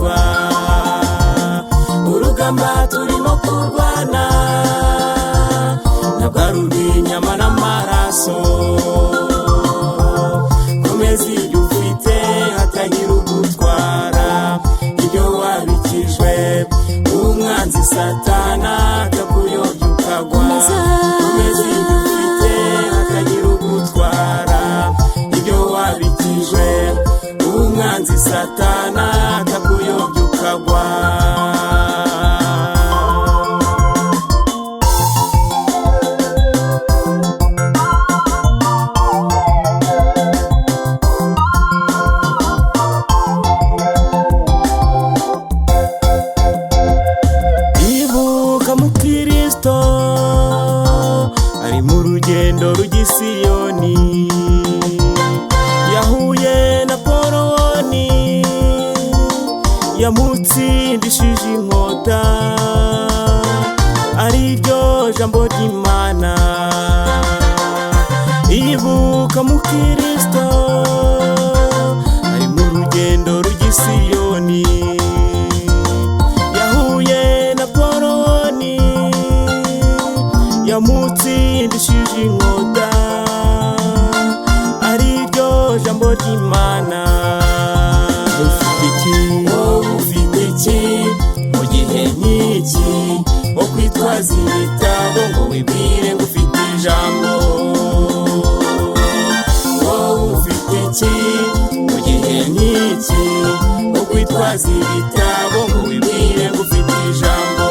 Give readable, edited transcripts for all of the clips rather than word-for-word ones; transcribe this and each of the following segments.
gukizwa. Urugamba turimo kurwana ntabwo ari urw'inyama n'amaraso. Komeza ibyo ufite hatagira ugutwara ibyo wabikijwe. Umwanzi Satana akakuyobya ukagwa. Komeza ibyo ufite hatagira ugutwara ibyo wabikijwe. Umwanzi Satana akakuyobya ukagwa. Kristo ari mu rugendo rujya i Siyoni. Yahuye na Porowoni yamutsindishije inkota, ari ryo jambo ry'Imana. Ibuka mu Kristo ari mu rugendo rujya i Siyoni. Yamutsindishije inkota, ari ryo jambo ry'Imana. Ufite iki? Wowe ufite iki mu gihe nk'iki? Wo kwitwaza ibitabo ngo wibwire ngo ufite ijambo. Wowe ufite iki mu gihe nk'iki? Wo kwitwaza ibitabo ngo wibwire ngo ufite ijambo.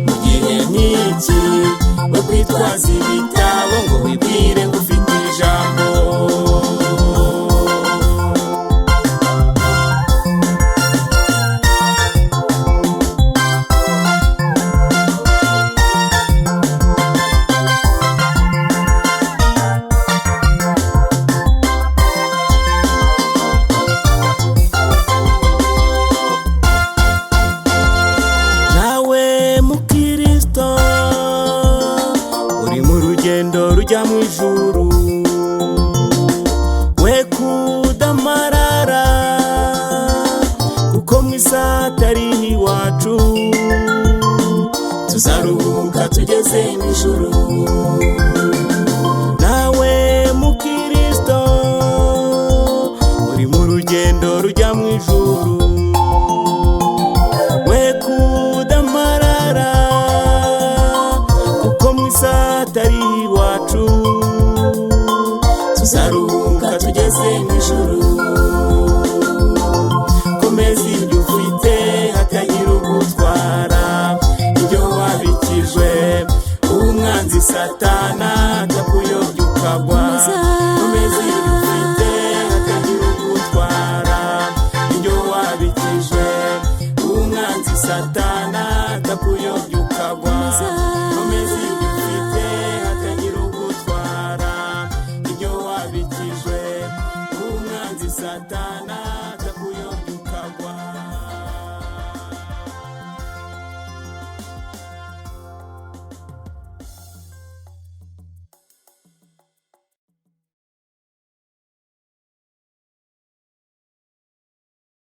Mu gihe nk'iki wo kwitwaza ibitabo ngo wibwire ngo ufite ijambo. Rujya mu ijuru, we kudamarara kuko mu isi atari iwacu. Tuzaruhuka tugeze mu ijuru. Nawe mu Kristo uri mu rugendo rujya mu ijuru, we kudamarara kuko mu isi atari iwacu. Tuzaruhuka tugeze mu ijuru. Komeza ibyo ufite hatagira ugutwara ibyo wabikijwe. Umwanzi Satana